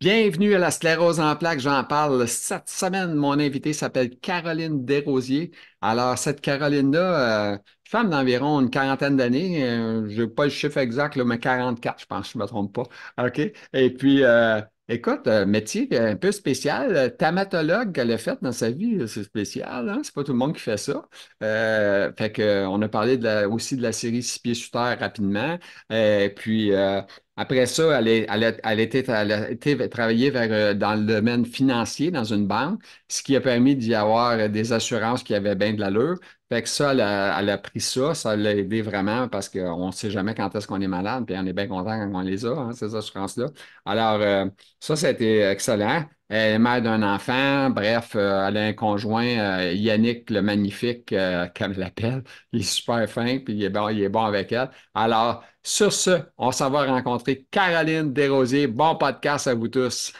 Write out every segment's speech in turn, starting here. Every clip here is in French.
Bienvenue à la sclérose en plaques. J'en parle cette semaine. Mon invité s'appelle Caroline Desrosiers. Alors, cette Caroline-là, femme d'environ une quarantaine d'années, je n'ai pas le chiffre exact, là, mais 44, je pense, je ne me trompe pas. OK? Et puis, écoute, métier un peu spécial. Thamatologue qu'elle a fait dans sa vie, c'est spécial, hein? C'est pas tout le monde qui fait ça. Fait que, on a parlé aussi de la série Six pieds sous terre rapidement. Puis, après ça, elle a été travailler dans le domaine financier dans une banque, ce qui a permis d'y avoir des assurances qui avaient bien de l'allure. Fait que ça, elle a pris ça, ça l'a aidé vraiment parce qu'on ne sait jamais quand est-ce qu'on est malade, puis on est bien content quand on les a, hein, ces assurances-là. Alors, ça a été excellent. Elle est mère d'un enfant, bref, elle a un conjoint, Yannick le Magnifique, comme elle l'appelle. Il est super fin, puis il est bon avec elle. Alors, sur ce, on s'en va rencontrer Caroline Desrosiers. Bon podcast à vous tous.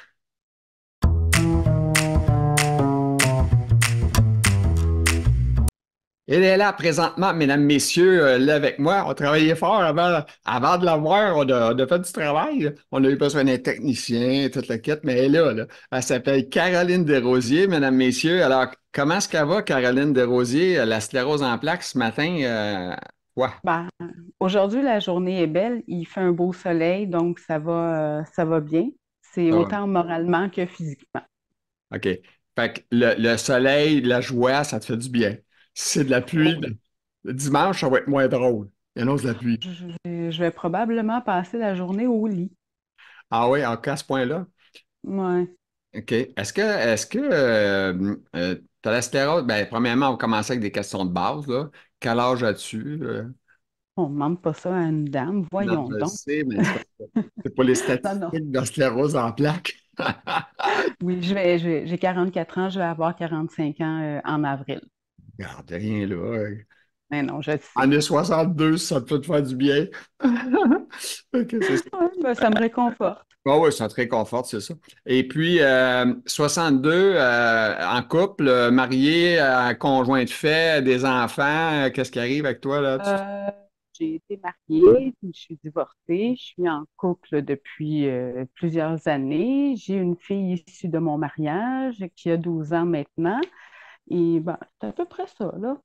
Elle est là présentement, mesdames, messieurs, là avec moi. On travaillait fort avant de la voir. On a fait du travail. On a eu besoin d'un technicien, toute la quête, mais elle est là. Elle s'appelle Caroline Desrosiers, mesdames, messieurs. Alors, comment est-ce qu'elle va, Caroline Desrosiers, la sclérose en plaques ce matin? Quoi? Ben, aujourd'hui, la journée est belle. Il fait un beau soleil, donc ça va bien. C'est Ça va. autant moralement que physiquement. OK. Fait que le soleil, la joie, ça te fait du bien. Si c'est de la pluie, Oui. le dimanche, ça va être moins drôle. Il annonce de la pluie. Je vais probablement passer la journée au lit. Ah oui, encore à ce point-là? Ouais. OK. T'as la sclérose? Ben, premièrement, on va commencer avec des questions de base, là. Quel âge as-tu? On ne demande pas ça à une dame. Non, Voyons je le donc. sais, mais c'est pas les Non, non. statistiques de la sclérose en plaques. Oui, j'ai 44 ans, je vais avoir 45 ans en avril. Regarde, rien là. Mais non, je le sais. Année 62, ça te fait te faire du bien. OK, c'est ça. Ouais, ben, ça me réconforte. Ah oui, c'est très confort, c'est ça. Et puis, 62, en couple, marié, conjoint de fait, des enfants, qu'est-ce qui arrive avec toi là? Euh, j'ai été mariée, puis je suis divorcée, je suis en couple depuis plusieurs années. J'ai une fille issue de mon mariage qui a 12 ans maintenant. Et ben, c'est à peu près ça, là.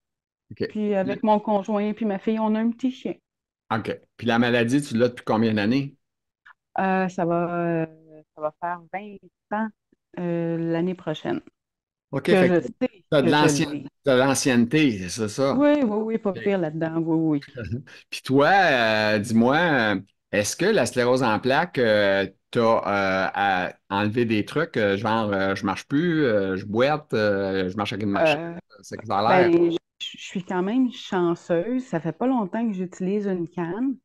OK. Puis avec mon conjoint puis ma fille, on a un petit chien. OK. Puis la maladie, tu l'as depuis combien d'années? Ça va faire 20 ans l'année prochaine OK, que fait que je sais t'as de que je l'ai. t'as de l'ancienneté, c'est ça? Oui, oui, oui, pas pire là-dedans, oui, oui. Puis toi, dis-moi, est-ce que la sclérose en plaques, t'as enlevé des trucs, genre je marche plus, je boite, je marche avec une marchette, Euh, c'est que ça a l'air. Ben, je suis quand même chanceuse. Ça fait pas longtemps que j'utilise une canne.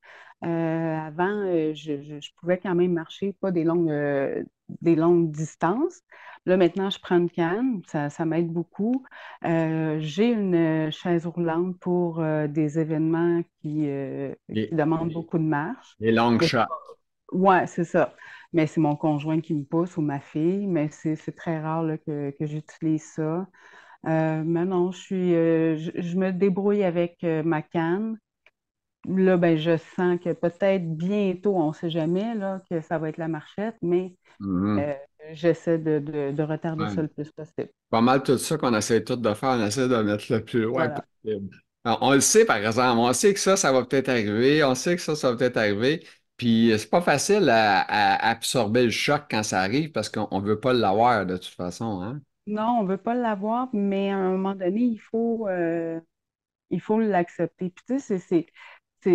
Avant, je pouvais quand même marcher, pas des longues distances. Là, maintenant, je prends une canne. Ça m'aide beaucoup. J'ai une chaise roulante pour des événements qui Les, demandent beaucoup de marche. les long Mais shots. ouais, c'est ça. Mais c'est mon conjoint qui me pousse ou ma fille. Mais c'est très rare là, que j'utilise ça. Mais non, je me débrouille avec ma canne. Là, ben, je sens que peut-être bientôt, on ne sait jamais, là, que ça va être la marchette, mais Mhm. euh, j'essaie de retarder Ouais. ça le plus possible. Pas mal tout ça qu'on essaie tout de faire, on essaie de mettre le plus loin Voilà. possible. Alors, on le sait, par exemple, on sait que ça va peut-être arriver, on sait que ça va peut-être arriver, puis c'est pas facile à absorber le choc quand ça arrive parce qu'on ne veut pas l'avoir de toute façon, hein? Non, on ne veut pas l'avoir, mais à un moment donné, il faut l'accepter. Puis tu sais,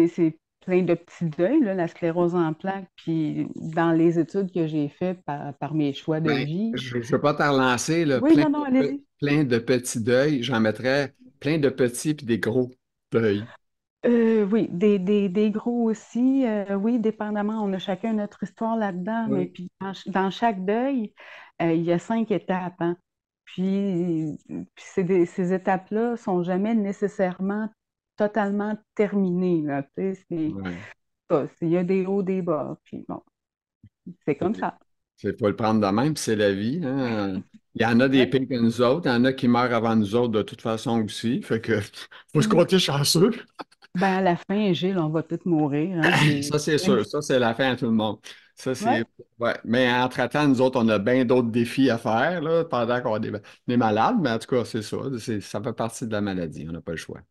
c'est plein de petits deuils, là, la sclérose en plaques. Puis dans les études que j'ai faites par mes choix de Ben, vie. je ne veux pas t'en relancer, là, Oui, non, non, allez-y. plein de petits deuils, j'en mettrais plein de petits puis des gros deuils. Oui, des gros aussi. Oui, dépendamment, on a chacun notre histoire là-dedans, mais Oui. puis dans chaque deuil, il y a 5 étapes, hein. Puis ces étapes-là sont jamais nécessairement totalement terminées, là. Tu sais, Ouais. il y a des hauts, des bas, puis bon, c'est comme ça. C'est faut le prendre de même, puis c'est la vie, hein. Il y en a des Ouais. pires que nous autres, il y en a qui meurent avant nous autres de toute façon aussi. Fait que faut se Mm. compter chanceux. Ben, à la fin, Gilles, on va tous mourir, hein, Ça, c'est sûr. Ça, c'est la fin à tout le monde. Ça, Ouais. c'est. Ouais. Mais entre-temps, nous autres, on a bien d'autres défis à faire là, pendant qu'on est des malades. Mais en tout cas, c'est ça. Ça fait partie de la maladie. On n'a pas le choix.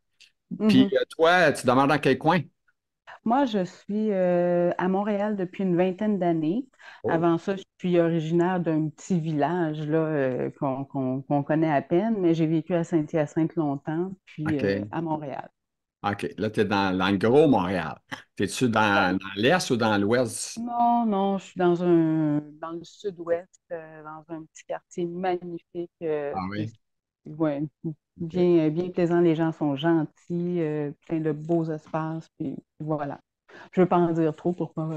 Puis Mhm. toi, tu demeures dans quel coin? Moi, je suis à Montréal depuis une vingtaine d'années. Oh, Avant ça, je suis originaire d'un petit village là, qu'on connaît à peine, mais j'ai vécu à Saint-Hyacinthe longtemps, puis OK. à Montréal. OK. Là, tu es dans le gros Montréal. T'es-tu Ouais. dans l'est ou dans l'ouest? Non, non, je suis dans le sud-ouest, dans un petit quartier magnifique. Ah oui. Ouais, OK. bien plaisant. Les gens sont gentils, plein de beaux espaces, puis voilà. Je ne veux pas en dire trop pour pas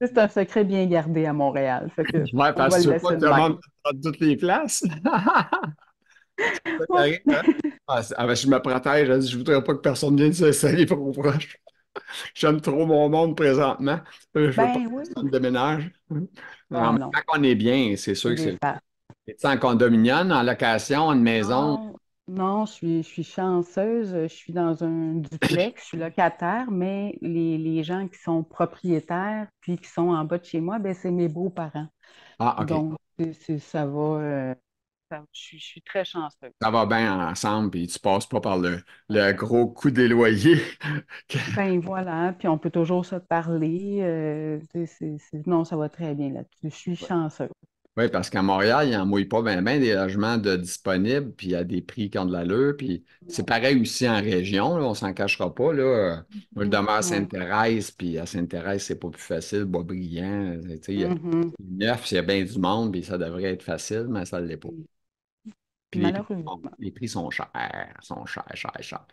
c'est un secret bien gardé à Montréal. Fait que Ouais, on va parce que le tu veux pas laisser que de tout le même. monde prenne toutes les places. C'est ça qui Ouais. arrive, hein? Ben, je me protège, je voudrais pas que personne vienne s'installer trop proche. J'aime trop mon monde présentement. Je veux pas Ben que oui. personne déménage. En Non, même non, temps qu'on est bien, c'est sûr c'est que des c'est. faits. Es-tu en condominium, en location, une maison? Non, non, je suis chanceuse. Je suis dans un duplex, je suis locataire, mais les gens qui sont propriétaires puis qui sont en bas de chez moi, ben, c'est mes beaux-parents. Ah, OK. Donc, ça va. Je suis très chanceuse. Ça va bien ensemble, puis tu passes pas par le gros coup des loyers. Ben voilà, puis on peut toujours se parler. Non, ça va très bien là-dessus. Je suis chanceuse. Oui, parce qu'à Montréal, ils n'en mouillent pas bien des logements de disponibles, puis à des prix qui ont de l'allure. Puis c'est pareil aussi en région, là, on s'en cachera pas. Là. Moi, je Mhm, demeure à ouais. Sainte-Thérèse, puis à Sainte-Thérèse, c'est pas plus facile, Boisbriand. Tu sais, Mhm. neuf, il y a bien du monde, puis ça devrait être facile, mais ça ne l'est pas. Puis Malheureusement. les prix sont chers, chers, chers.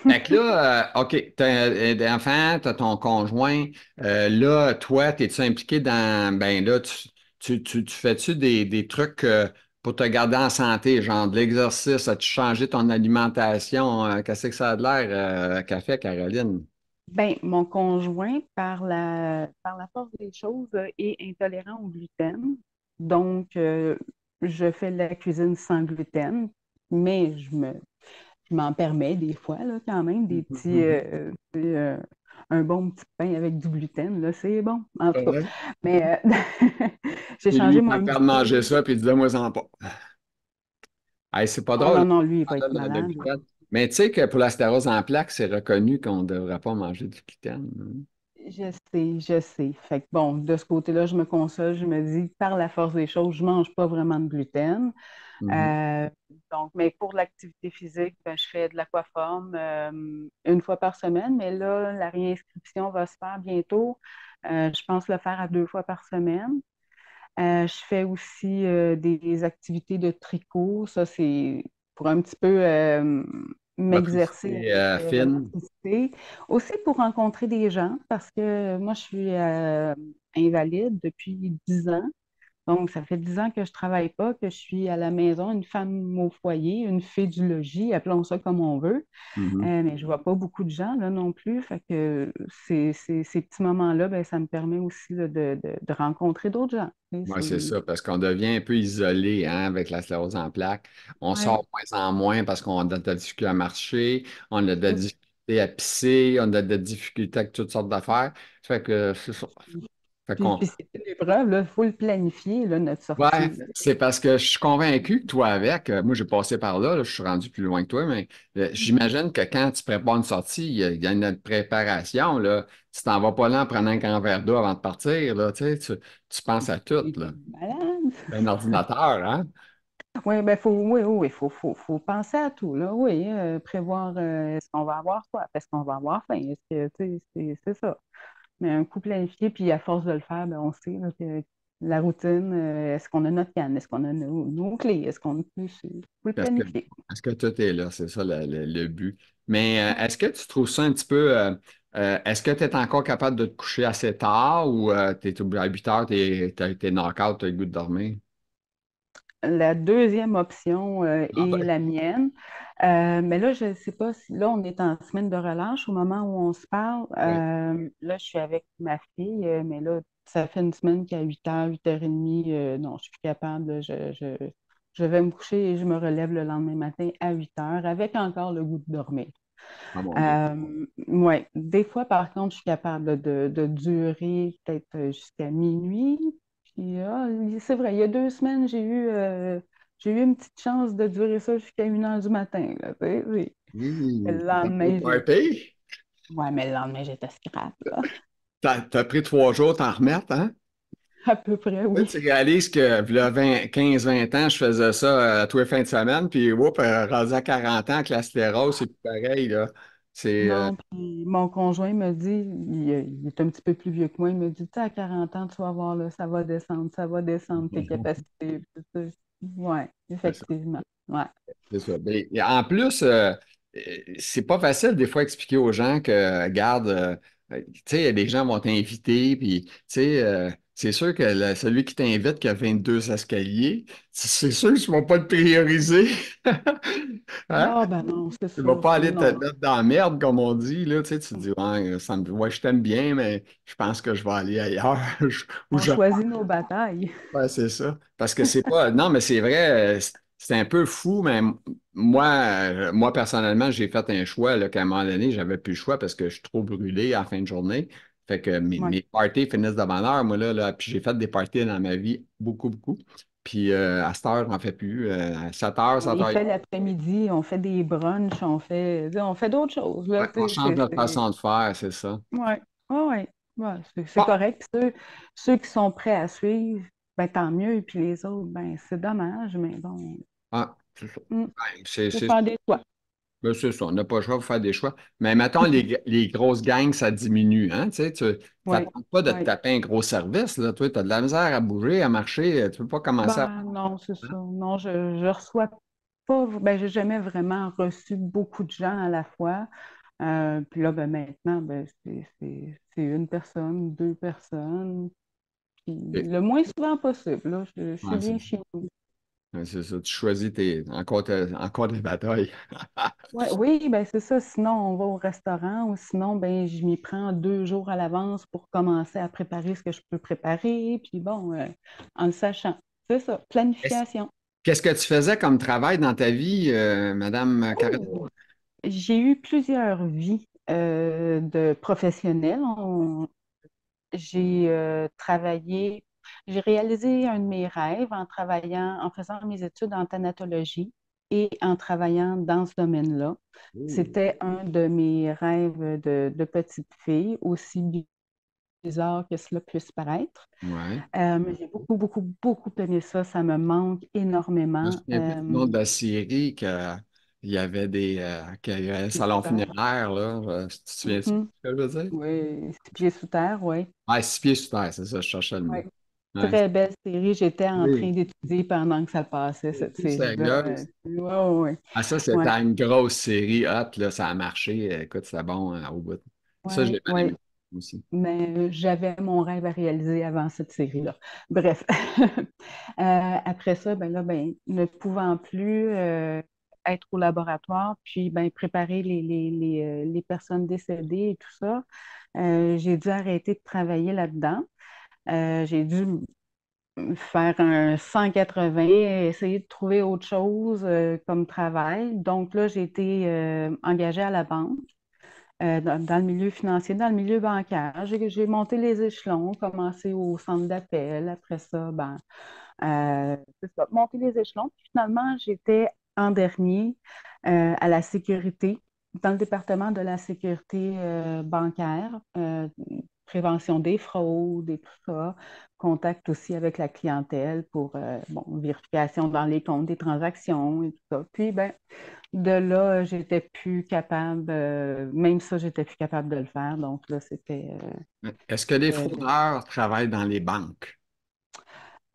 Fait que là, OK, t'as un enfant, t'as ton conjoint. Là, toi, t'es-tu impliqué dans. Ben là, tu fais-tu des trucs pour te garder en santé, genre de l'exercice? As-tu changé ton alimentation? Qu'est-ce que ça a de l'air qu'a fait, Caroline? Ben, mon conjoint, par la force des choses, est intolérant au gluten. Donc, je fais de la cuisine sans gluten, mais je m'en permets des fois, là, quand même, des petits, un bon petit pain avec du gluten, là, c'est bon, en tout cas. Ouais. Mais j'ai Puis lui, changé il moi prend un peur petit de peu. manger ça, puis dis-moi en pas. Hey, c'est pas Oh drôle, non, non, lui, il va là, être le malade. gluten. Mais tu sais que pour la stérose en plaques, c'est reconnu qu'on ne devrait pas manger du gluten, hein. Je sais, je sais. Fait que bon, de ce côté-là, je me console, je me dis, par la force des choses, je mange pas vraiment de gluten. Mhm. Euh, donc, mais pour l'activité physique, ben, je fais de l'aquaforme une fois par semaine, mais là, la réinscription va se faire bientôt. Je pense le faire à deux fois par semaine. Je fais aussi des activités de tricot. Ça, c'est pour un petit peu m'exercer Motricité avec la fine. motricité. Aussi pour rencontrer des gens, parce que moi, je suis invalide depuis 10 ans. Donc, ça fait 10 ans que je travaille pas, que je suis à la maison, une femme au foyer, une fée du logis, appelons ça comme on veut. Mhm. Mais je vois pas beaucoup de gens là non plus. Fait que ces petits moments-là, ben, ça me permet aussi là, de rencontrer d'autres gens. Oui, c'est ça, parce qu'on devient un peu isolé hein, avec la sclérose en plaques. On Ouais, sort de moins en moins parce qu'on a de la difficulté à marcher, on a de la difficulté à pisser, on a de la difficulté avec toutes sortes d'affaires. Ça fait que c'est ça. Fait qu'on puis c'est une épreuve, il faut le planifier, là, notre Ouais, sortie. Là. c'est parce que je suis convaincu que toi avec, moi j'ai passé par là, là, je suis rendu plus loin que toi, mais j'imagine que quand tu prépares une sortie, il y a une préparation, là. Tu t'en vas pas là en prenant un grand verre d'eau avant de partir, là, tu penses à tout, C'est là. malade. Un ordinateur, hein? Oui, ben oui, faut penser à tout, là. Oui, prévoir est-ce qu'on va avoir soif, est-ce qu'on va avoir faim, est-ce que, tu sais, c'est ça. Mais un coup planifié, puis à force de le faire, ben, on sait là, que la routine, est-ce qu'on a notre canne, est-ce qu'on a nos clés, est-ce qu'on peut faut le Parce que, planifier. parce que tout est là, c'est ça le but. Mais Ouais. est-ce que tu trouves ça un petit peu, est-ce que tu es encore capable de te coucher assez tard ou tu es à 8 heures, t'es knock-out, tu as le goût de dormir? La deuxième option Ah est ben, la mienne. Mais là, je ne sais pas si là, on est en semaine de relâche au moment où on se parle. oui. Là, je suis avec ma fille, mais là, ça fait une semaine qu'à 8h, 8h30, non, je suis plus capable. Là, je vais me coucher et je me relève le lendemain matin à 8h avec encore le goût de dormir. Ah, mon Dieu. Ouais. Des fois, par contre, je suis capable de durer peut-être jusqu'à minuit. Puis, c'est vrai, il y a 2 semaines, j'ai eu une petite chance de durer ça jusqu'à 1 heure du matin, là, tu sais. Oui, Le t'as pas au lendemain, party? ouais, mais le lendemain, j'étais scrap, là. T'as pris 3 jours t'en remettre, hein? À peu près, Là, oui. tu réalises que, il y a 15-20 ans, je faisais ça tous les fins de semaine, puis, rendu à 40 ans, avec la sclérose, c'est plus pareil, là. C'est, Non, puis mon conjoint me dit, il est un petit peu plus vieux que moi, il me dit, tu sais, à 40 ans, tu vas voir, là, ça va descendre tes capacités. Puis tout ça. Ouais, c'est ça. effectivement. Ouais. C'est ça. Et en plus, c'est pas facile des fois expliquer aux gens que, regarde, tu sais, les gens vont t'inviter, puis, tu sais, c'est sûr que celui qui t'invite qui a 22 escaliers, c'est sûr qu'ils ne vont pas le prioriser. Hein? Ah, ben non, c'est Tu vas sûr. pas aller te Non, mettre dans la merde, comme on dit, là, tu sais, tu te dis, ouais, ouais, je t'aime bien, mais je pense que je vais aller ailleurs. Ou on je choisit nos batailles. Ouais, c'est ça. Parce que c'est pas. Non, mais c'est vrai, c'est un peu fou, mais moi personnellement, j'ai fait un choix là, qu'à un moment donné, j'avais plus le choix parce que je suis trop brûlé à la fin de journée. Fait que Ouais. mes parties finissent de bonne heure, moi, là, puis j'ai fait des parties dans ma vie, beaucoup, beaucoup. Puis à cette heure, j'en fais plus. À 7 heures, On 7 les heures. fait l'après-midi, on fait des brunchs, on fait d'autres choses, là, Ouais, on tu sais, change notre façon de faire, c'est ça. ouais, ouais, ouais. Ouais, c'est Bon, correct. Puis ceux qui sont prêts à suivre, ben tant mieux. Puis les autres, ben c'est dommage, mais bon, ah, c'est ça. hmm, Ouais, faut faire des choix. c'est ça, on n'a pas le choix de faire des choix. Mais mettons, les grosses gangs, ça diminue. Hein? Tu Oui, n'attends pas de te oui. taper un gros service. Là. Toi, tu as de la misère à bouger, à marcher. Tu ne peux pas commencer à. Ben non, c'est Hein? ça. Non, je reçois pas, ben j'ai jamais vraiment reçu beaucoup de gens à la fois. Puis là, ben maintenant, ben c'est une personne, 2 personnes. Puis Et- le moins souvent possible, là, je suis ouais, bien chez nous. c'est ça. Tu choisis encore des batailles. Ouais, oui, ben c'est ça. Sinon, on va au restaurant ou sinon, ben je m'y prends 2 jours à l'avance pour commencer à préparer ce que je peux préparer. Puis bon, en le sachant. C'est ça, Qu'est-ce planification. qu'est-ce que tu faisais comme travail dans ta vie, Madame Caroline? Oh, j'ai eu plusieurs vies de professionnels. J'ai travaillé, j'ai réalisé un de mes rêves en travaillant, en faisant mes études en thanatologie et en travaillant dans ce domaine-là. Oh, C'était un de mes rêves de petite fille, aussi bizarre que cela puisse paraître. ouais. Mais j'ai beaucoup, beaucoup, beaucoup aimé ça. Ça me manque Je me énormément. souviens plus du nom de la série il y avait qu'il y avait un Pieds salon sous terre. funéraire, là. Tu te souviens de ce que Mhm. je veux dire? Oui, pieds sous terre, oui. Ouais, 6 pieds sous terre, c'est ça, je cherchais le Oui. mot. Ouais. Très belle série. J'étais en train Oui. d'étudier pendant que ça passait, cette C'est série-là. sérieuse. Oui, oui, Ah, ça, c'était oui. une grosse série hot, là, ça a marché. Écoute, c'était bon au bout. Ça, j'ai Oui, bien aimé oui. aussi. Mais j'avais mon rêve à réaliser avant cette série-là. Bref. Après ça, ben là, ben, ne pouvant plus être au laboratoire, puis ben, préparer les personnes décédées et tout ça, j'ai dû arrêter de travailler là-dedans. J'ai dû faire un 180, essayer de trouver autre chose comme travail. Donc là, j'ai été engagée à la banque, dans le milieu financier, dans le milieu bancaire. J'ai monté les échelons, commencé au centre d'appel. Après ça, ben, c'est ça, monter les échelons. Puis finalement, j'étais en dernier à la sécurité, dans le département de la sécurité bancaire, prévention des fraudes et tout ça, contact aussi avec la clientèle pour bon, vérification dans les comptes des transactions et tout ça. Puis, ben, de là, j'étais plus capable, même ça, j'étais plus capable de le faire. Donc là, Est-ce que les c'était fraudeurs travaillent dans les banques?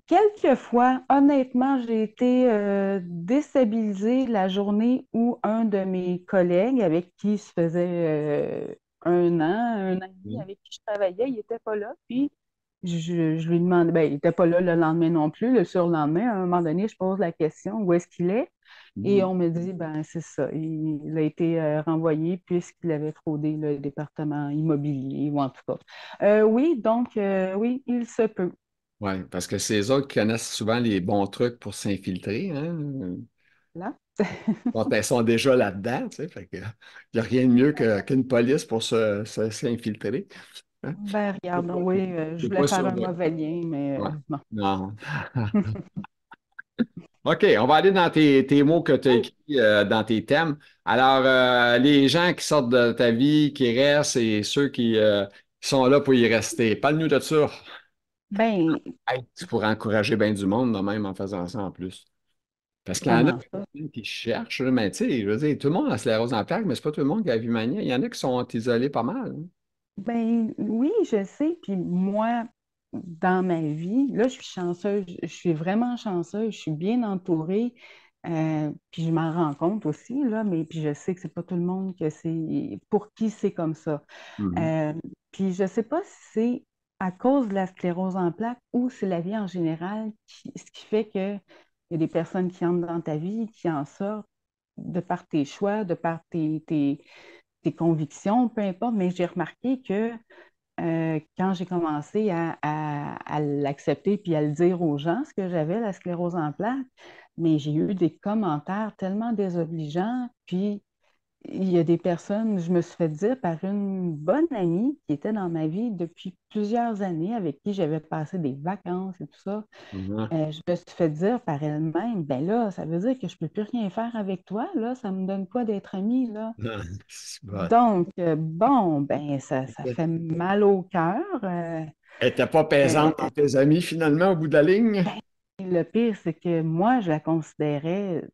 quelquefois, honnêtement, j'ai été déstabilisée la journée où un de mes collègues avec qui se faisait un an et demi Oui. avec qui je travaillais, il n'était pas là. Puis je lui demande, ben, il n'était pas là le lendemain non plus, le surlendemain. À un moment donné, je pose la question, où est-ce qu'il est? Et Mhm. on me dit, ben, c'est ça, il a été renvoyé puisqu'il avait fraudé le département immobilier, ou en tout cas. Oui, donc, oui, il se peut. Oui, parce que c'est eux autres qui connaissent souvent les bons trucs pour s'infiltrer, hein? Là. Bon, elles sont déjà là-dedans, tu sais, fait que, il n'y a rien de mieux qu'une police pour s'infiltrer. Hein. Ben, C'est regarde, pas, oui, je c'est voulais pas faire sur un le- mauvais lien, mais Ouais. bon. Non. OK, on va aller dans tes mots que tu as Oui. écrits dans tes thèmes. Alors, les gens qui sortent de ta vie, qui restent, et ceux qui sont là pour y rester. Parle-nous de ça. Ben, Hey, tu pourrais encourager bien du monde, de même, en faisant ça en plus. Parce qu'il y en a comment ça? qui cherchent, là, mais tu sais, je veux dire, tout le monde a sclérose en plaques, mais c'est pas tout le monde qui a la vie mania. Il y en a qui sont isolés pas mal. Hein. Ben oui, je sais. Puis moi, dans ma vie, là, je suis chanceuse. Je suis vraiment chanceuse. Je suis bien entourée. Puis je m'en rends compte aussi, là, mais puis je sais que c'est pas tout le monde que c'est pour qui c'est comme ça. Mhm. Euh, Puis je sais pas si c'est à cause de la sclérose en plaques ou c'est la vie en général ce qui fait que il y a des personnes qui entrent dans ta vie, qui en sortent de par tes choix, de par tes convictions, peu importe, mais j'ai remarqué que quand j'ai commencé à l'accepter puis à le dire aux gens, ce que j'avais, la sclérose en plaques, mais j'ai eu des commentaires tellement désobligeants, puis il y a des personnes, je me suis fait dire par une bonne amie qui était dans ma vie depuis plusieurs années, avec qui j'avais passé des vacances et tout ça. Mhm. Je me suis fait dire par elle-même, ben là, ça veut dire que je ne peux plus rien faire avec toi, là, ça me donne quoi d'être amie, là? C'est bon. Donc, bon, ben ça fait mal au cœur. Elle n'était pas Euh, pesante dans tes amis, finalement, au bout de la ligne? ben, le pire, c'est que moi, je la considérais,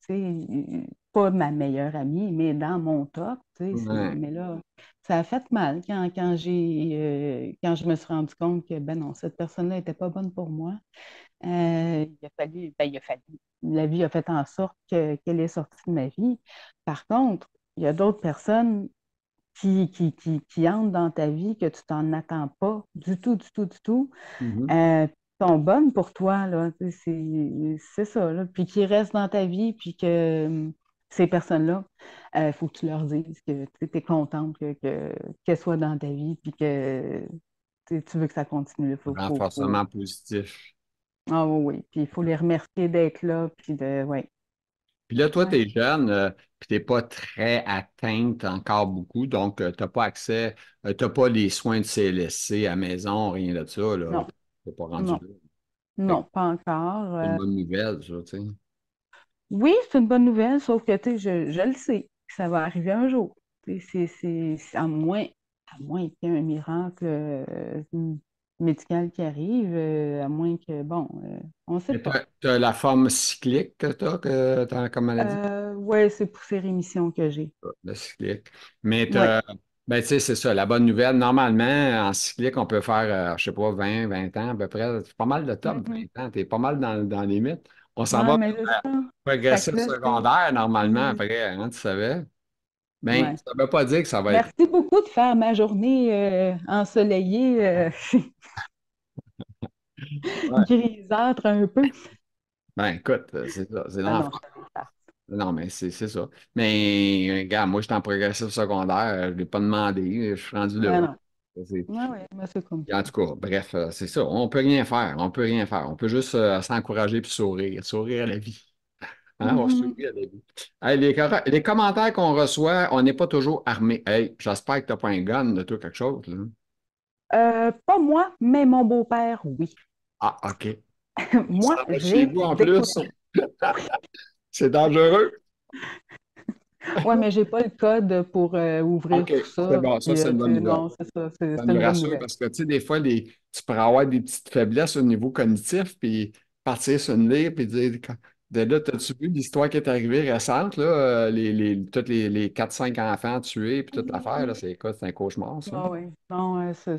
tu sais, pas ma meilleure amie, mais dans mon top, tu sais, Ouais. mais là, ça a fait mal quand je me suis rendu compte que, ben non, cette personne-là n'était pas bonne pour moi. Il a fallu, la vie a fait en sorte qu'elle est sortie de ma vie. Par contre, il y a d'autres personnes qui entrent dans ta vie que tu t'en attends pas du tout, du tout, du tout, Mhm. euh, sont bonnes pour toi, là. Tu sais, c'est ça, là. Puis qui restent dans ta vie, puis que ces personnes-là, il faut que tu leur dises que tu es contente qu'elles soient dans ta vie, puis que tu veux que ça continue. Renforcement positif. Ah oui, oui. Puis il faut les remercier d'être là, puis ouais. Puis là, toi, tu Ouais. es jeune, puis tu n'es pas très atteinte encore beaucoup, donc tu n'as pas accès, tu n'as pas les soins de CLSC à la maison, rien de ça, là. Non, Tu n'es pas rendu non, là. Fait que non, pas encore. c'est une bonne nouvelle, ça, tu sais. Oui, c'est une bonne nouvelle, sauf que tu sais, je le sais, que ça va arriver un jour. Tu sais, à moins qu'il y ait un miracle médical qui arrive, à moins que, bon, on ne sait Mais pas. tu as la forme cyclique que tu as comme maladie. Ouais, c'est pour ces rémissions que j'ai. Le cyclique. Mais Oui. ben, tu sais, c'est ça, la bonne nouvelle. Normalement, en cyclique, on peut faire, je sais pas, 20 ans à peu près. C'est pas mal de top, Mhm. 20 ans. Tu es pas mal dans les limites. On s'en Ouais, va mais là, ça progressif que là, tu sais, secondaire, normalement, mhm. après, hein, tu savais. Ben, Ouais. ça ne veut pas dire que ça va être. Merci beaucoup de faire ma journée ensoleillée, Ouais. grisâtre un peu. Ben, écoute, c'est ça, c'est Ah non, l'enfant. je savais pas. Non, mais c'est ça. Mais, regarde, moi, j'étais en progressif secondaire, je ne l'ai pas demandé, je suis rendu là. Ben non. C'est- Ouais, ouais, mais c'est comme En ça. tout cas, bref, c'est ça. On peut rien faire. On peut rien faire. On peut juste s'encourager puis sourire. Sourire à la vie. Hein? On Mhm. sourit à la vie. Hey, les commentaires qu'on reçoit, on n'est pas toujours armés. Hey, j'espère que tu n'as pas un gun de tout quelque chose, là. Pas moi, mais mon beau-père, oui. Ah, OK. Ça Moi, va chez j'ai vous en des plus. C'est dangereux. Ouais, mais j'ai pas le code pour ouvrir OK, tout c'est ça. bon. Ça, Puis, c'est une bonne nouvelle. non, c'est ça, Ça c'est nous une bonne rassure nouvelle. parce que, tu sais, des fois, tu pourrais avoir des petites faiblesses au niveau cognitif, puis partir sur une livre, puis dire, de là, t'as-tu vu l'histoire qui est arrivée récente, là, tous les 4-5 enfants tués, puis toute l'affaire, là, Mhm. c'est quoi? C'est un cauchemar, ça? Ah oui, non, c'est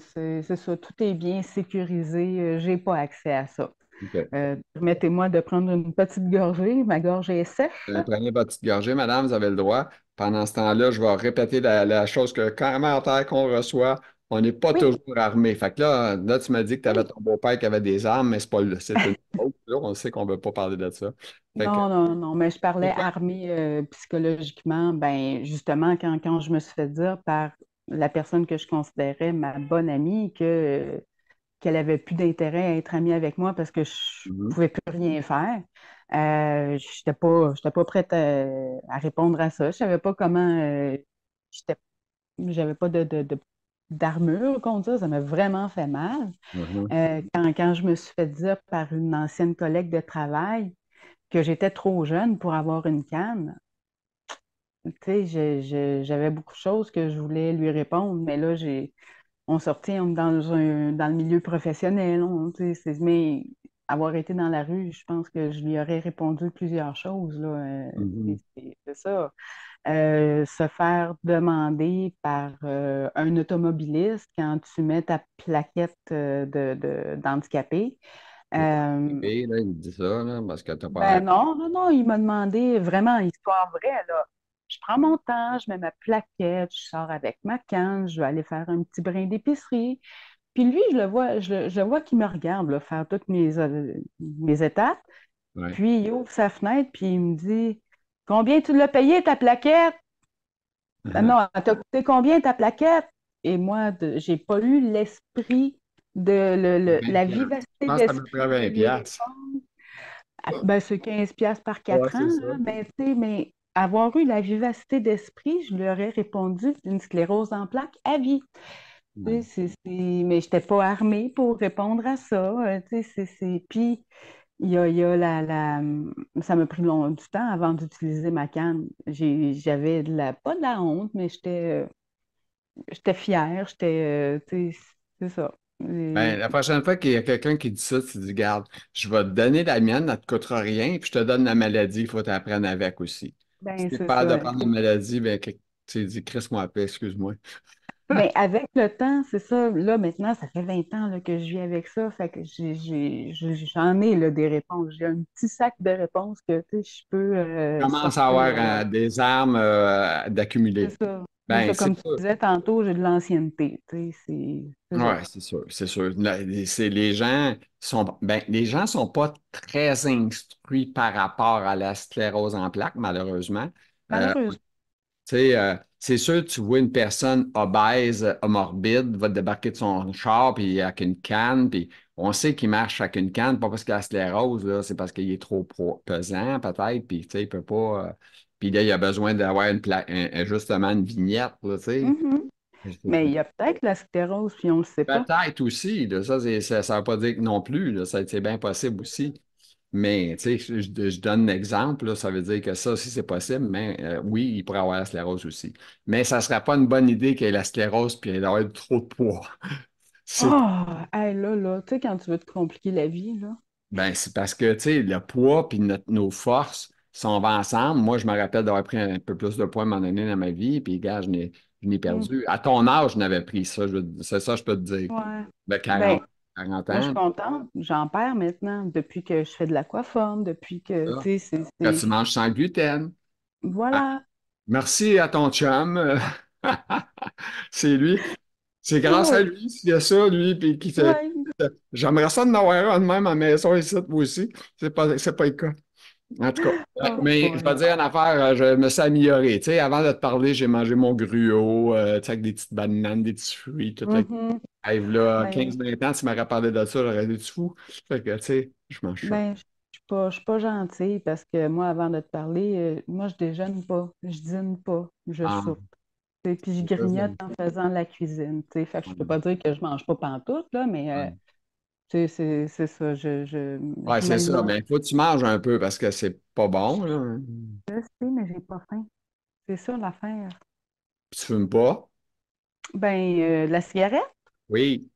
ça. Tout est bien sécurisé. J'ai pas accès à ça. OK. Permettez-moi de prendre une petite gorgée. Ma gorge est sèche. Prenez votre petite gorgée, madame, vous avez le droit. Pendant ce temps-là, je vais répéter la chose que commentaire qu'on reçoit, on n'est pas Oui, toujours armé. Fait que là, tu m'as dit que tu avais oui. ton beau-père qui avait des armes, mais c'est une autre. Là, on sait qu'on ne veut pas parler de ça. Fait que, Non, non, non, mais je c'est parlais quoi? armée psychologiquement, ben justement, quand je me suis fait dire par la personne que je considérais ma bonne amie que qu'elle avait plus d'intérêt à être amie avec moi parce que je Mhm. pouvais plus rien faire. J'étais pas prête à répondre à ça. Je savais pas comment. J'étais, j'avais pas d'armure contre ça. Ça m'a vraiment fait mal. Mhm. Quand je me suis fait dire par une ancienne collègue de travail que j'étais trop jeune pour avoir une canne, tu sais, j'avais beaucoup de choses que je voulais lui répondre, mais là, on sortait dans le milieu professionnel. Mais avoir été dans la rue, je pense que je lui aurais répondu plusieurs choses, là. Mhm. C'est ça. Se faire demander par un automobiliste quand tu mets ta plaquette d'handicapé. T'es pas Euh, handicapé, là, il me dit ça, là, parce que t'as pas. ben non, non, non, il m'a demandé vraiment histoire vraie, là. Je prends mon temps, je mets ma plaquette, je sors avec ma canne, je vais aller faire un petit brin d'épicerie. Puis lui, je le vois qu'il me regarde là, faire toutes mes étapes. Ouais. Puis il ouvre sa fenêtre, puis il me dit, combien tu l'as payé ta plaquette? Ah non, elle t'a coûté combien ta plaquette? Et moi, j'ai pas eu l'esprit vingt la piastres. Je vivacité pense que ça me d'esprit prend de 20 lui piastres. répondre. Ah, ben, c'est 15 piastres par Ouais, 4 ans, c'est ça. là, ben, tu sais, mais avoir eu la vivacité d'esprit, je lui aurais répondu une sclérose en plaques à vie. Tu sais, Ouais. mais je n'étais pas armée pour répondre à ça. Tu sais, Puis, il y a ça m'a pris du temps avant d'utiliser ma canne. J'avais pas de la honte, mais j'étais fière. Tu sais, c'est ça. Ben, la prochaine fois qu'il y a quelqu'un qui dit ça, tu dis, garde, je vais te donner la mienne, elle ne te coûtera rien, puis je te donne la maladie, il faut t'apprendre avec aussi. Si Ben, tu es c'est pas de ça. prendre la maladie, ben, tu dis, Chris-moi la paix, excuse-moi. Ben, avec le temps, c'est ça. Là, maintenant, ça fait 20 ans là, que je vis avec ça. Fait que j'en ai là, des réponses. J'ai un petit sac de réponses que tu sais, je peux Commence à avoir sortir. Là. des armes C'est d'accumuler. ça. C'est Ben, ça. c'est Comme tu disais tantôt, j'ai de l'ancienneté. Tu sais, c'est ça. ouais, c'est sûr, c'est sûr. Les gens sont pas très instruits par rapport à la sclérose en plaques, malheureusement. Euh, Malheureusement. Tu sais, c'est sûr, tu vois une personne obèse, morbide, va débarquer de son char, puis avec une canne, puis on sait qu'il marche avec une canne, pas parce qu'il a la sclérose, là, c'est parce qu'il est trop pesant, peut-être, puis tu sais, il peut pas. Puis là, il a besoin d'avoir justement une vignette, là, tu sais. Mhm. Mais il y a peut-être la sclérose, puis on ne le sait pas. Peut-être aussi, là, ça veut pas dire que non plus, là, c'est bien possible aussi. Mais, tu sais, je donne un exemple, là, ça veut dire que ça aussi, c'est possible, mais oui, il pourrait avoir la sclérose aussi. Mais ça ne serait pas une bonne idée qu'il ait la sclérose puis d'avoir trop de poids. C'est Ah, hey, là, tu sais, quand tu veux te compliquer la vie, là. c'est parce que, tu sais, le poids puis nos forces, si on va ensemble, moi, je me rappelle d'avoir pris un peu plus de poids à un moment donné dans ma vie, puis, gars, je n'ai Mm. perdu. À ton âge, je n'avais pris ça, c'est ça, je peux te dire. Ouais. Ben, Ben, 40 moi, je ans, suis contente. J'en perds maintenant depuis que je fais de l'aquaforme, depuis que, ça. tu sais, Quand tu manges sans gluten. Ah, Voilà. merci à ton chum. C'est lui. C'est grâce à Oui, lui s'il y a ça, lui, puis qui fait. oui. J'aimerais ça en avoir un de même à la maison ici, moi aussi. C'est pas le cas. En tout cas. Oh Mais je vais boy. te dire une affaire, je me suis amélioré. Tu sais, avant de te parler, j'ai mangé mon gruau, tu sais, avec des petites bananes, des petits fruits, tout le Mhm. rêve là. Ben, 15-20 ans, tu m'aurais parlé de ça, j'aurais dit, tu fou. Fait que, tu sais, je mange ça. je suis pas gentille parce que moi, avant de te parler, moi, je déjeune pas, je dîne pas, je Ah, soupe. Tu sais, puis je c'est ça, grignote en faisant la cuisine. Tu sais, fait que je peux ouais. pas dire que je mange pas pantoute, là, mais Ouais. tu sais, c'est ça. Ouais, Je c'est ça. m'alimente. Mais il faut que tu manges un peu parce que c'est pas bon, là. Je sais, mais j'ai pas faim. C'est ça l'affaire. Puis tu fumes pas? Ben, la cigarette, Oui.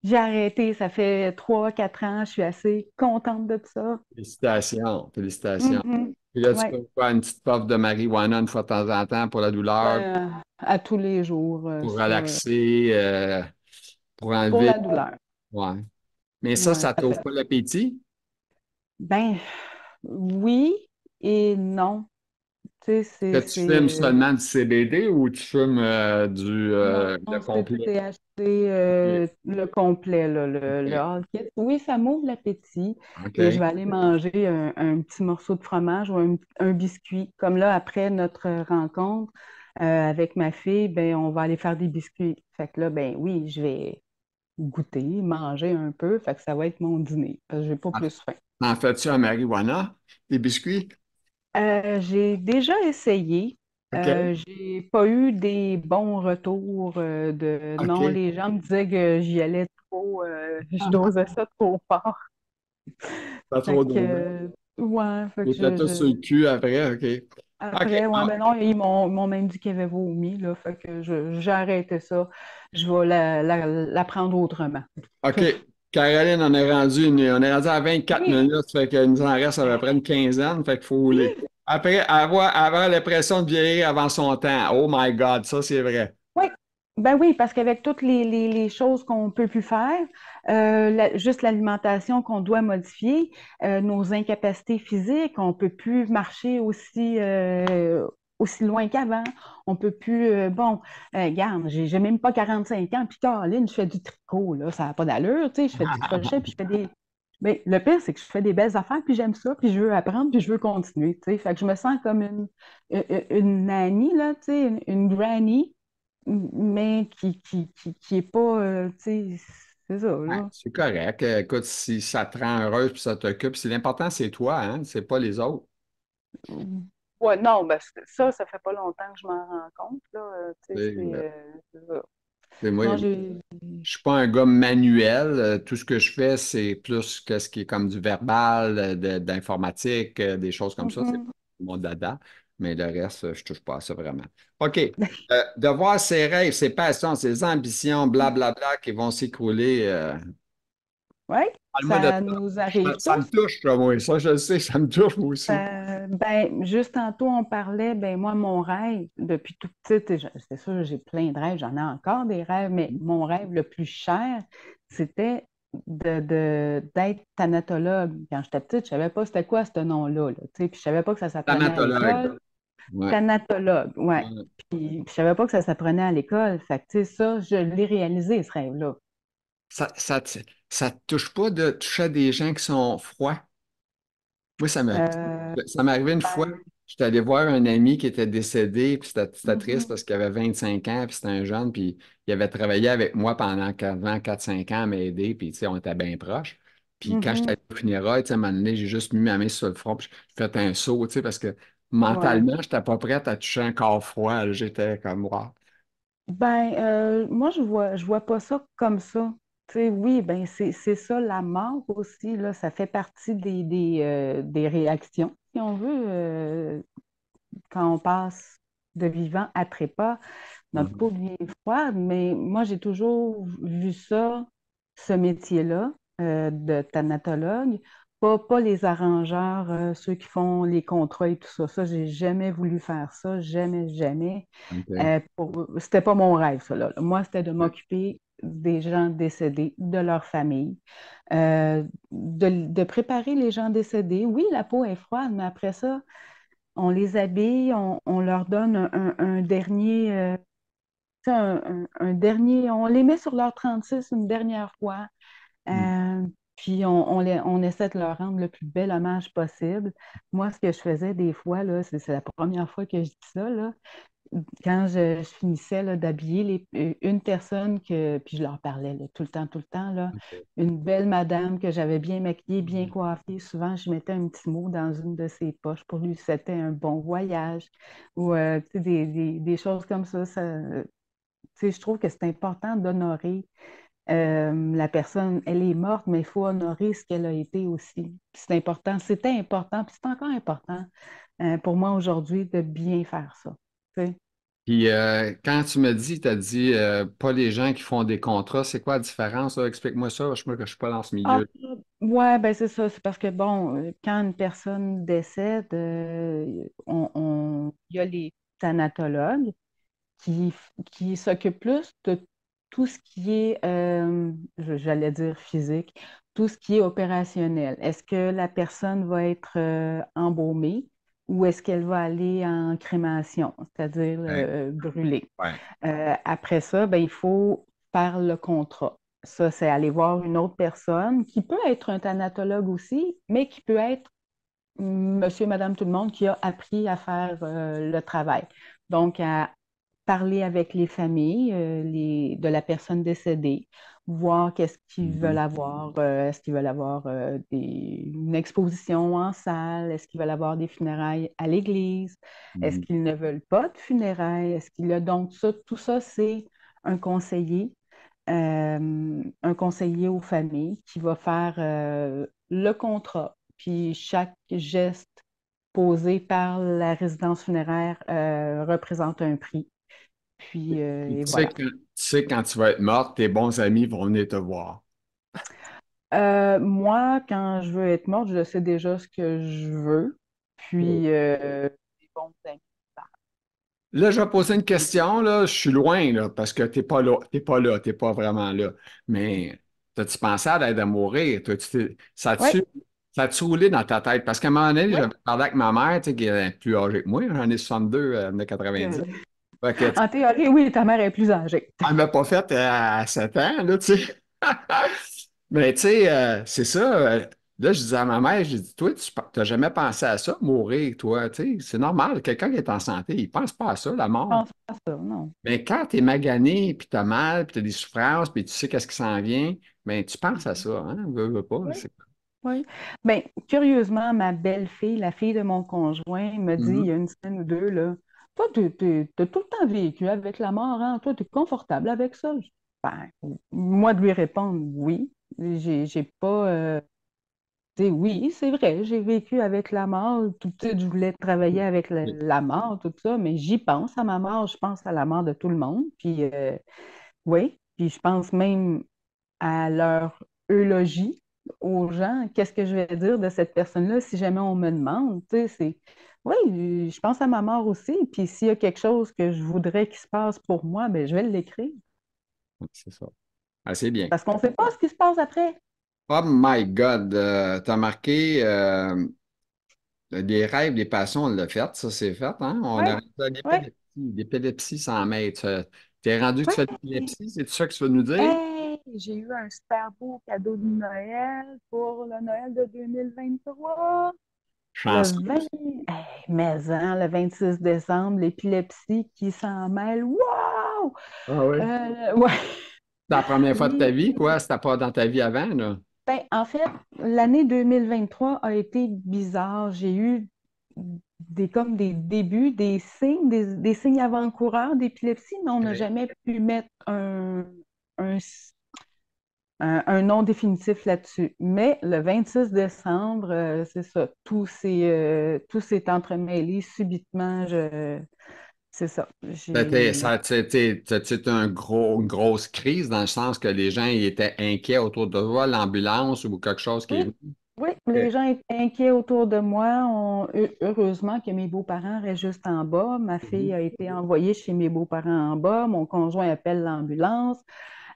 j'ai arrêté. Ça fait 3, 4 ans. Je suis assez contente de ça. Félicitations. Félicitations. Mhm. Puis là, tu Ouais. peux faire une petite puff de marijuana une fois de temps en temps pour la douleur, Ben, à tous les jours, pour ça, relaxer, pour pour enlever. la douleur. Ouais. Mais Ouais, ça t'ouvre pas l'appétit? ben, oui et non. Tu sais, Que tu fumes seulement du CBD ou tu fumes non, le c'est du complet? THC, OK. le complet, là, le OK. all kit. Oui, ça m'ouvre l'appétit et je OK. vais aller manger un petit morceau de fromage ou un biscuit. Comme là, après notre rencontre avec ma fille, ben, on va aller faire des biscuits. Fait que là, ben oui, goûter, manger un peu. Fait que ça va être mon dîner, parce que j'ai pas En plus faim. en fais-tu un marijuana? Des biscuits? J'ai déjà essayé. OK. J'ai pas eu des bons retours de non, OK. les gens me disaient que j'y allais trop, je dosais ça trop fort. Pas Fait trop que dosé. ouais, fait Ils que étaient tous sur le cul après, OK. OK. après, ouais, ben non, ils m'ont même dit qu'ils avaient vomi, là. Fait que j'ai arrêté ça. Je vais la prendre autrement. OK. Caroline, on est rendu à 24 Oui, minutes, fait qu'il nous en reste à peu près une quinzaine, fait qu'il faut les. Après, avoir l'impression de vieillir avant son temps. Oh my God, ça c'est vrai. oui, ben oui, parce qu'avec toutes les choses qu'on ne peut plus faire, juste l'alimentation qu'on doit modifier, nos incapacités physiques, on ne peut plus marcher aussi loin qu'avant. On peut plus, regarde, j'ai même pas 45 ans, puis Caroline, je fais du tricot, là, ça n'a pas d'allure, tu sais, je fais du crochet, puis je fais des. Mais le pire, c'est que je fais des belles affaires, puis j'aime ça, puis je veux apprendre, puis je veux continuer, tu sais. Fait que je me sens comme une nanny, là, tu sais, une granny mais qui est pas, tu sais, c'est ça, Ouais, là. c'est correct. Écoute, si ça te rend heureuse puis ça t'occupe, c'est l'important, c'est toi, hein, c'est pas les autres. Ouais, non, ben, ça fait pas longtemps que je m'en rends compte, là. Tu sais, C'est, c'est ça. moi, Non, j'ai. je suis pas un gars manuel. Tout ce que je fais, c'est plus que ce qui est comme du verbal, d'informatique, des choses comme ça. C'est Mhm. mon dada. Mais le reste, je touche pas à ça vraiment. OK. De voir ses rêves, ses passions, ses ambitions, blablabla, qui vont s'écrouler. Ouais, Parle-moi de ça nous ça. arrive Ça me tous. touche, ça, moi. Ça, je le sais, ça me touche moi aussi. Ben, juste tantôt, on parlait, ben, moi, mon rêve, depuis tout petit, c'est sûr, j'ai plein de rêves, j'en ai encore des rêves, mais mon rêve le plus cher, c'était d'être thanatologue. Quand j'étais petite, je ne savais pas c'était quoi ce nom-là, là, tu sais, puis je ne savais pas que ça s'apprenait à Thanatologue. l'école. Ouais. Thanatologue, ouais. Ouais. Puis je ne savais pas que ça s'apprenait à l'école. Fait que, tu sais, ça, je l'ai réalisé, ce rêve-là. Ça te touche pas de toucher à des gens qui sont froids? Moi, Euh, ça m'est arrivé une fois. ben, J'étais allé voir un ami qui était décédé, puis c'était triste mhm, parce qu'il avait 25 ans, puis c'était un jeune, puis il avait travaillé avec moi pendant quasiment 4-5 ans à m'aider, puis tu sais, on était bien proches. Puis quand j'étais mhm, allé au funérailles, tu sais, à un moment donné, j'ai juste mis ma main sur le front, puis j'ai fait un saut, tu sais, parce que ouais. mentalement, je n'étais pas prête à toucher un corps froid. Là. J'étais comme, wow. Ben, moi, je vois pas ça comme ça. Tu sais, oui, ben, c'est ça, la mort aussi, là, ça fait partie des réactions, si on veut, quand on passe de vivant à trépas. Notre peau Mhm. devient froide, mais moi, j'ai toujours vu ça, ce métier-là, de thanatologue, pas les arrangeurs, ceux qui font les contrats et tout ça. Ça, j'ai jamais voulu faire ça, jamais, jamais. OK. C'était pas mon rêve, ça, là. Moi, c'était de m'occuper des gens décédés, de leur famille, de préparer les gens décédés. Oui, la peau est froide, mais après ça, on les habille, on leur donne un dernier, tu sais, un dernier, on les met sur leur 36 une dernière fois. Mm. Euh, Puis on essaie de leur rendre le plus bel hommage possible. Moi, ce que je faisais des fois, là, c'est la première fois que je dis ça, là, quand je finissais là, d'habiller une personne puis je leur parlais là, tout le temps, là, OK. une belle madame que j'avais bien maquillée, bien coiffée, souvent je mettais un petit mot dans une de ses poches pour lui souhaiter un bon voyage ou tu sais, des choses comme ça, tu sais, je trouve que c'est important d'honorer la personne. Elle est morte, mais il faut honorer ce qu'elle a été aussi. Puis c'est important, c'était important, puis c'est encore important pour moi aujourd'hui de bien faire ça. Tu sais. Puis quand tu me dis, tu as dit pas les gens qui font des contrats, c'est quoi la différence? Là? Explique-moi ça, je ne suis pas dans ce Ah, milieu. ouais, ben c'est ça. C'est parce que, bon, quand une personne décède, il y a les thanatologues qui, qui s'occupent plus de tout ce qui est, j'allais dire physique, tout ce qui est opérationnel. Est-ce que la personne va être embaumée ou est-ce qu'elle va aller en crémation, c'est-à-dire Ouais, brûlée? ouais, Après ça, ben, il faut faire le contrat. Ça, c'est aller voir une autre personne qui peut être un thanatologue aussi, mais qui peut être monsieur, madame, tout le monde qui a appris à faire le travail. Donc, à parler avec les familles de la personne décédée, voir qu'est-ce qu'ils veulent Mhm. avoir. Est-ce qu'ils veulent avoir une exposition en salle? Est-ce qu'ils veulent avoir des funérailles à l'église? Est-ce Mhm. qu'ils ne veulent pas de funérailles? Est-ce qu'il y a donc ça? Tout ça, c'est un conseiller, un conseiller aux familles qui va faire le contrat. Puis chaque geste posé par la résidence funéraire représente un prix. Puis Puis et voilà. tu sais quand tu vas être morte, tes bons amis vont venir te voir. Moi, quand je veux être morte, je sais déjà ce que je veux. Puis les bons amis. Là, je vais poser une question, là. Je suis loin, là, parce que t'es pas là, t'es pas là, t'es pas vraiment là. Mais t'as-tu pensé à l'aide à mourir? Oui, Ça a-tu roulé dans ta tête? Parce qu'à un moment donné, oui. j'avais parlé avec ma mère, tu sais, qui est plus âgée que moi, j'en ai 62, elle en a 90. Fait que, En théorie, oui, ta mère est plus âgée. elle m'a pas fait à 7 ans, là, tu sais. Mais tu sais, c'est ça. Là, je disais à ma mère, j'ai dit, toi, tu n'as jamais pensé à ça, mourir, toi, tu sais, c'est normal. Quelqu'un qui est en santé, il pense pas à ça, la Je mort. pense pas à ça, non. Mais quand tu es magané, puis tu as mal, puis tu as des souffrances, puis tu sais qu'est-ce qui s'en vient, ben tu penses à ça, hein? Veux pas. Oui, oui. Bien, curieusement, ma belle-fille, la fille de mon conjoint, me dit il y Mhm. a une semaine ou deux, là, toi, t'as tout le temps vécu avec la mort, hein? Toi, tu es confortable avec ça? Ben, moi, de lui répondre oui. J'ai pas. Oui, c'est vrai, j'ai vécu avec la mort. Tout de suite, je voulais travailler avec la mort, tout ça, mais j'y pense à ma mort, je pense à la mort de tout le monde. Puis, oui, puis je pense même à leur eulogie aux gens. Qu'est-ce que je vais dire de cette personne-là si jamais on me demande? Tu sais, oui, je pense à ma mort aussi. Puis s'il y a quelque chose que je voudrais qu'il se passe pour moi, ben, je vais l'écrire. C'est ça. Ah, c'est bien. Parce qu'on ne sait pas ce qui se passe après. Oh my God, t'as marqué des rêves, des passions, on l'a fait, ça c'est fait, hein? On Oui, a oui, l'épilepsie 100 mètres. T'es rendu que tu fais de oui. l'épilepsie, c'est ça que tu veux nous dire? Hey, j'ai eu un super beau cadeau de Noël pour le Noël de 2023. Le Chanceux. 20, hey, le 26 décembre, l'épilepsie qui s'en mêle. Wow! Ah oui. Ouais, C'est la première fois de ta oui. vie, quoi? C'était pas dans ta vie avant, là? Ben, en fait, l'année 2023 a été bizarre. J'ai eu comme des débuts, des signes, des signes avant-coureurs d'épilepsie, mais on n'a OK. jamais pu mettre un, un nom définitif là-dessus. Mais le 26 décembre, c'est ça, tout s'est entremêlé subitement. C'est ça. C'était une grosse crise dans le sens que les gens ils étaient inquiets autour de toi, l'ambulance ou quelque chose qui est Oui, venu. oui, les gens étaient inquiets autour de moi. Heureusement que mes beaux-parents restent juste en bas. Ma fille Mhm. a été envoyée chez mes beaux-parents en bas. Mon conjoint appelle l'ambulance.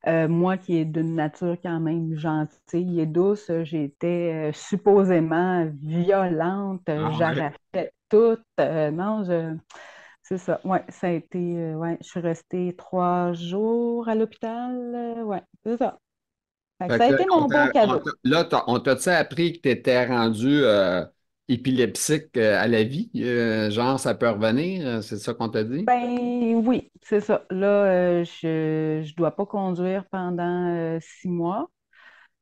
Moi, qui est d'une nature quand même gentille et douce, j'étais supposément violente. Ah ouais. J'arrachais tout. Non, c'est ça. Ouais, ça a été. Ouais, je suis restée 3 jours à l'hôpital. Ouais, c'est ça. Fait que Fait ça a que été mon beau cadeau. on t'a-tu appris que tu étais rendu épileptique à la vie? Genre, ça peut revenir, c'est ça qu'on t'a dit? Ben oui, c'est ça. Là, je dois pas conduire pendant 6 mois.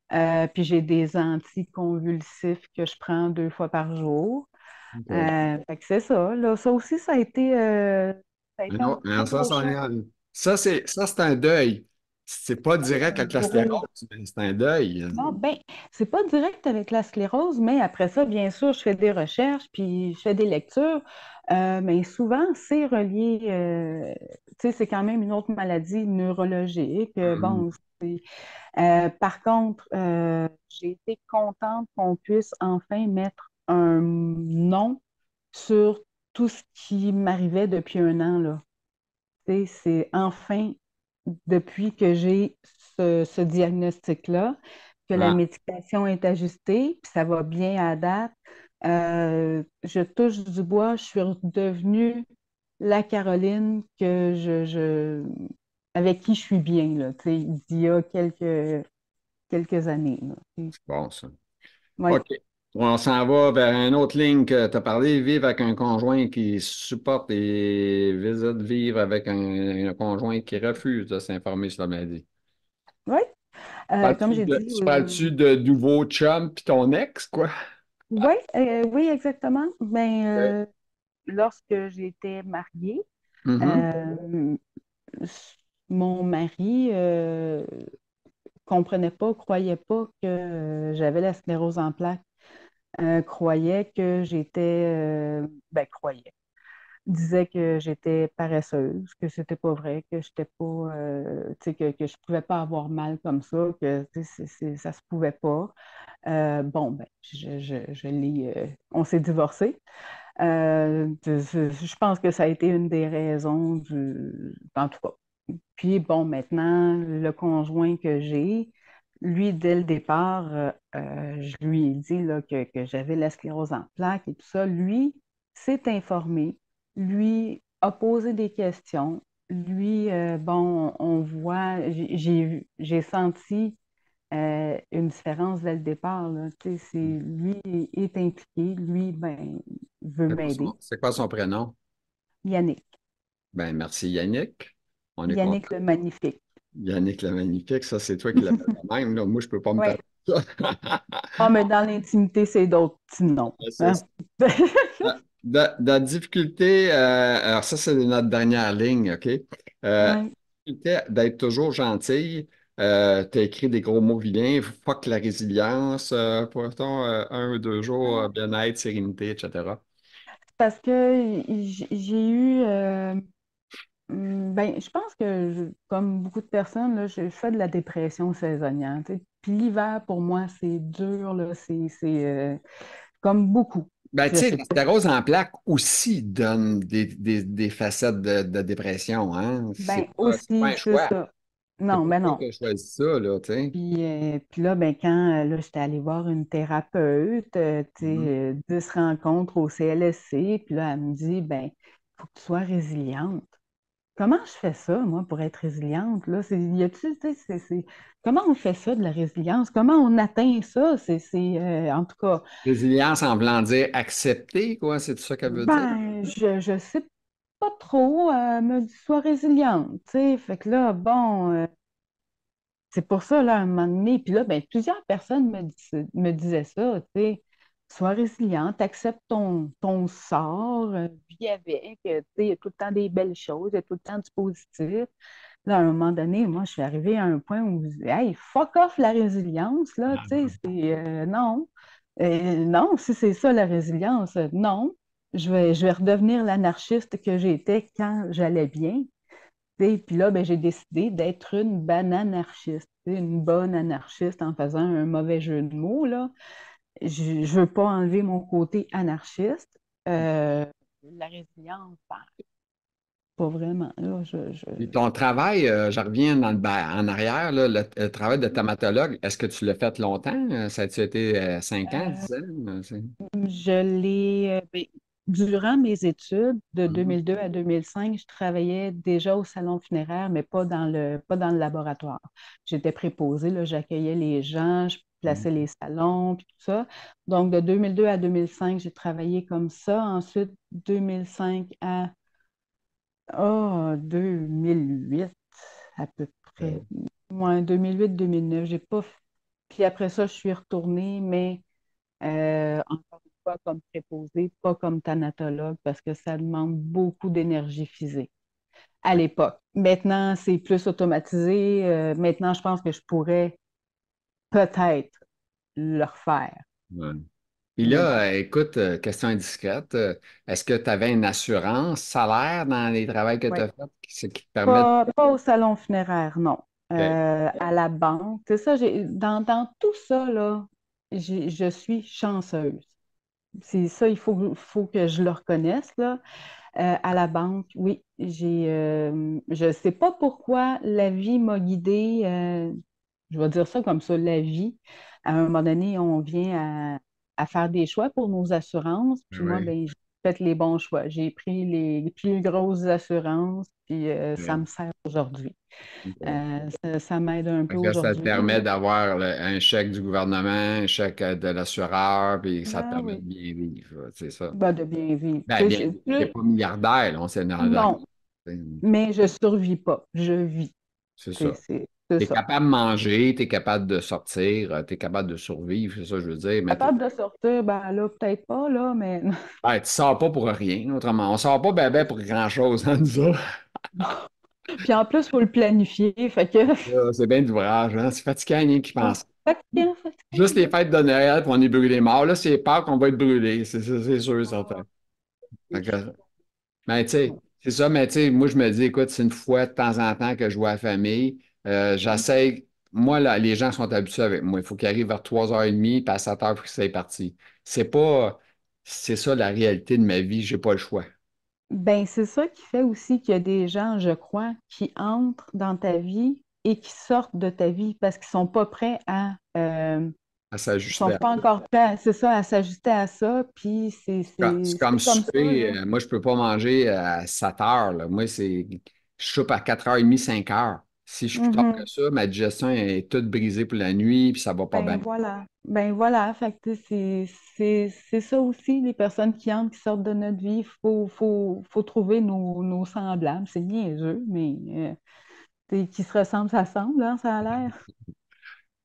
Puis j'ai des anticonvulsifs que je prends 2 fois par jour. OK. Fait que c'est ça. Là, ça aussi, ça a été un Alors très ça, gros choc. ça, c'est un deuil. C'est pas direct Un avec la gros. sclérose, mais c'est un deuil. Non, ben, c'est pas direct avec la sclérose, mais après ça, bien sûr, je fais des recherches, puis je fais des lectures. Mais souvent, c'est relié, tu sais, c'est quand même une autre maladie neurologique. Mhm. Bon, par contre, j'ai été contente qu'on puisse enfin mettre un nom sur tout ce qui m'arrivait depuis un an, là. Tu sais, c'est enfin, depuis que j'ai ce diagnostic-là, que la Ah, médication est ajustée, puis ça va bien à date. Je touche du bois, je suis redevenue la Caroline avec qui je suis bien, là, tu sais, il y a quelques années, là. c'est bon, ça. Oui. OK. On s'en va vers une autre ligne que tu as parlé, vivre avec un conjoint qui supporte et visite vivre avec un conjoint qui refuse de s'informer sur la maladie. Oui, comme Parles-tu j'ai dit, tu parles-tu de nouveau chum puis ton ex, quoi? oui, oui, exactement. Ben, OK. lorsque j'étais mariée, Mhm. euh, mon mari comprenait pas, croyait pas que j'avais la sclérose en plaques, croyait que croyait, disait que j'étais paresseuse, que c'était pas vrai, que j'étais pas, tu sais, que je pouvais pas avoir mal comme ça, que tu sais, ça se pouvait pas. Bon, ben, on s'est divorcés. Je pense que ça a été une des raisons en tout cas. Puis bon, maintenant, le conjoint que j'ai, lui, dès le départ, je lui ai dit là, que j'avais la sclérose en plaques et tout ça. Lui s'est informé, lui a posé des questions. Lui, bon, on voit, j'ai senti une différence dès le départ, là. Tu sais, lui est impliqué, lui, ben, veut m'aider. C'est quoi son prénom? Yannick. Ben, merci Yannick. On est Yannick content. le Magnifique. Yannick le Magnifique, ça, c'est toi qui l'appelles de même, là. Moi, je peux pas me Oui. permettre ça. Ah, mais dans l'intimité, c'est d'autres petits noms. C'est Hein? ça. De difficulté, alors ça, c'est notre dernière ligne, OK? Oui. Difficulté d'être toujours gentil. Tu as écrit des gros mots vilains. Fuck la résilience. Pourtant, un ou deux jours, bien-être, sérénité, etc. Parce que j'ai eu, ben, je pense que, comme beaucoup de personnes, là, je fais de la dépression saisonnière. Tu sais. Puis l'hiver, pour moi, c'est dur, là, comme beaucoup. Ben, tu Je sais, sais la pas. sclérose en plaques aussi donne des facettes de dépression, hein? Ben, C'est pas aussi, un c'est choix. ça. C'est Non, pas ben toi non. qui as choisi ça, là, tu sais. Puis là, ben, quand là, j'étais allée voir une thérapeute, tu sais, Mhm. 10 rencontres au CLSC, puis là, elle me dit, ben, il faut que tu sois résiliente. Comment je fais ça, moi, pour être résiliente, là? Y a-tu, tu sais, comment on fait ça, de la résilience? Comment on atteint ça? En tout cas, Résilience en voulant dire accepter, quoi, c'est ça qu'elle veut dire? ben, je sais pas trop, me dit, sois résiliente, tu sais. Fait que là, bon, c'est pour ça, là, à un moment donné, puis là, ben, plusieurs personnes me disaient ça, tu sais, sois résiliente, accepte ton sort, vis avec, tu sais, il y a tout le temps des belles choses, il y a tout le temps du positif. Là, à un moment donné, moi, je suis arrivée à un point où je disais, hey, fuck off la résilience, là, tu sais, non. Non, si c'est ça la résilience, non. Je vais redevenir l'anarchiste que j'étais quand j'allais bien. Tu sais. Puis là, ben, j'ai décidé d'être une bananarchiste, tu sais, une bonne anarchiste en faisant un mauvais jeu de mots, là. Je veux pas enlever mon côté anarchiste. La résilience, ben, pas vraiment. Là, Puis ton travail, je reviens en arrière, là, le travail de thamatologue, est-ce que tu l'as fait longtemps? Ça a-tu été 5 ans, euh, 10 ans? Je l'ai, ben, durant mes études de Mhm. 2002 à 2005, je travaillais déjà au salon funéraire, mais pas dans le laboratoire. J'étais préposée, là, j'accueillais les gens, je plaçais Mhm. les salons, puis tout ça. Donc, de 2002 à 2005, j'ai travaillé comme ça. Ensuite, 2005 à 2008, à peu près. Euh, Moi, 2008-2009, j'ai pas. Puis après ça, je suis retournée, mais encore une fois, comme préposé, pas comme thanatologue, parce que ça demande beaucoup d'énergie physique à l'époque. Maintenant, c'est plus automatisé. Maintenant, je pense que je pourrais peut-être le refaire. ouais. Puis Mais bon, là, écoute, question indiscrète, est-ce que tu avais une assurance salaire dans les travaux que tu oui. as faits, ce qui te permet de... Pas au salon funéraire, non. OK. À la banque. C'est ça, dans tout ça, là, je suis chanceuse. C'est ça, il faut que je le reconnaisse, là. À la banque, oui, je ne sais pas pourquoi la vie m'a guidée, je vais dire ça comme ça, la vie. À un moment donné, on vient à faire des choix pour nos assurances. Ah Puis moi, ouais. ben, fait les bons choix. J'ai pris les plus grosses assurances, puis ça Ouais. me sert aujourd'hui. OK. Ça m'aide un peu Fait que là, ça te aujourd'hui. permet d'avoir un chèque du gouvernement, un chèque de l'assureur, puis ça te Ben permet de oui, bien vivre, c'est ça. ben, de bien vivre. Ben, Tu sais, bien, t'es pas milliardaire, là, on s'est dans non, mais je survis pas, je vis. c'est C'est ça. c'est Tu es ça. capable de manger, tu es capable de sortir, tu es capable de survivre, c'est ça que je veux dire. Mais Capable de sortir, ben là, peut-être pas, là, mais ben, tu sors pas pour rien, autrement. On sort pas ben, ben pour grand-chose, hein, nous autres. puis en plus, il faut le planifier. Fait que C'est bien d'ouvrage, hein. C'est fatigant, rien qui ah, pense. fatigant, Juste les fatigant. fêtes de Noël, puis on est brûlé mort. Là, c'est Pâques qu'on va être brûlé, c'est sûr et certain. Ah, Fait c'est que, chaud. mais tu sais, c'est ça, mais tu sais, moi, je me dis, écoute, c'est une fois de temps en temps que je vois la famille. J'essaie, moi, là, les gens sont habitués avec moi. Il faut qu'ils arrivent vers 3h30, puis à 7h, il faut que c'est parti. C'est pas, c'est ça la réalité de ma vie, j'ai pas le choix. Ben, c'est ça qui fait aussi qu'il y a des gens, je crois, qui entrent dans ta vie et qui sortent de ta vie parce qu'ils sont pas prêts à, À ils sont s'ajuster. pas encore prêts, c'est ça, à s'ajuster à ça. Puis C'est comme c'est comme ça, souper. là. Moi, je peux pas manger à 7 heures, là. Moi, je soupe à 4h30, 5h. Si je suis plus tard que Mhm. ça, ma digestion est toute brisée pour la nuit, puis ça va pas Ben bien. voilà. Ben voilà. Fait que tu sais, c'est ça aussi, les personnes qui entrent, qui sortent de notre vie. Faut trouver nos semblables. C'est niaiseux, mais qui se ressemblent, ça semble, hein, ça a l'air.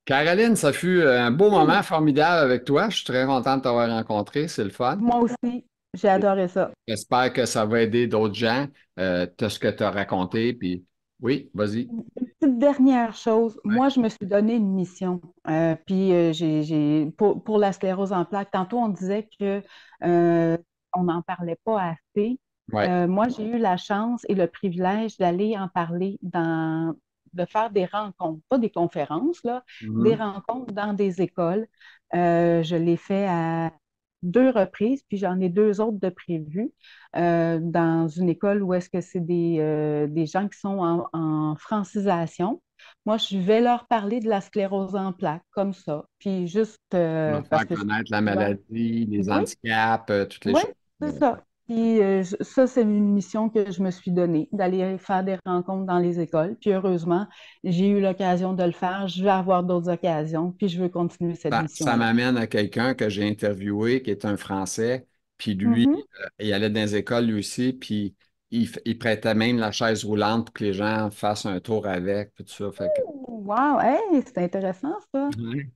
Caroline, ça fut un beau moment formidable avec toi. Je suis très content de t'avoir rencontré. C'est le fun. Moi aussi, j'ai adoré ça. J'espère que ça va aider d'autres gens, ce que tu as raconté. Puis oui, vas-y. Une petite dernière chose, Ouais. moi, je me suis donné une mission. Puis, pour la sclérose en plaques, tantôt, on disait que on n'en parlait pas assez. Ouais. Moi, j'ai eu la chance et le privilège d'aller en parler de faire des rencontres, pas des conférences, là, des Mhm. rencontres dans des écoles. Je l'ai fait à 2 reprises, puis j'en ai 2 autres de prévues dans une école où est-ce que c'est des gens qui sont en francisation. Moi, je vais leur parler de la sclérose en plaques, comme ça. Puis juste Leur parce faire que connaître la souvent, maladie, les oui, handicaps, toutes les oui, choses. c'est ça. Puis ça, c'est une mission que je me suis donnée, d'aller faire des rencontres dans les écoles. Puis heureusement, j'ai eu l'occasion de le faire. Je vais avoir d'autres occasions, puis je veux continuer cette Ça mission-là. m'amène à quelqu'un que j'ai interviewé qui est un Français, puis lui, Mhm. il allait dans les écoles lui aussi, puis il prêtait même la chaise roulante pour que les gens fassent un tour avec, puis tout ça. Wow, hey, c'est intéressant ça. Ouais.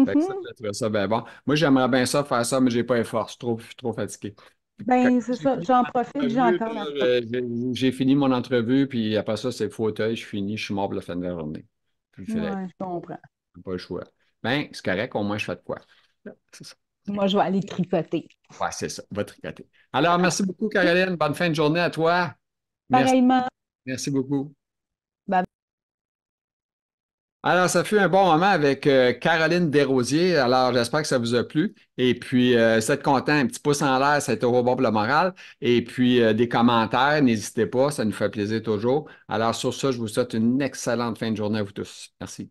Fait que ça, Mhm. j'ai trouvé ça bien bon. Moi, j'aimerais bien ça faire ça, mais j'ai pas les forces. Je suis trop fatigué. Quand Ben, c'est j'ai ça. fini J'en mon profite, j'ai entrevue, encore la force. là, j'ai fini mon entrevue, puis après ça, c'est le fauteuil, je finis, je suis mort pour la fin de la journée. Puis c'est Ouais, je comprends. pas le choix. Ben, c'est correct, au moins je fais de quoi. C'est ça. Moi, je vais aller tricoter. Ouais, c'est ça, va tricoter. Alors, merci beaucoup, Caroline. Bonne fin de journée à toi. Merci, Pareillement. merci beaucoup. Bye. Alors, ça fut un bon moment avec Caroline Desrosiers. Alors, j'espère que ça vous a plu. Et puis, si vous êtes content, un petit pouce en l'air, ça a été au bon pour le moral. Et puis, des commentaires, n'hésitez pas, ça nous fait plaisir toujours. Alors, sur ça, je vous souhaite une excellente fin de journée à vous tous. Merci.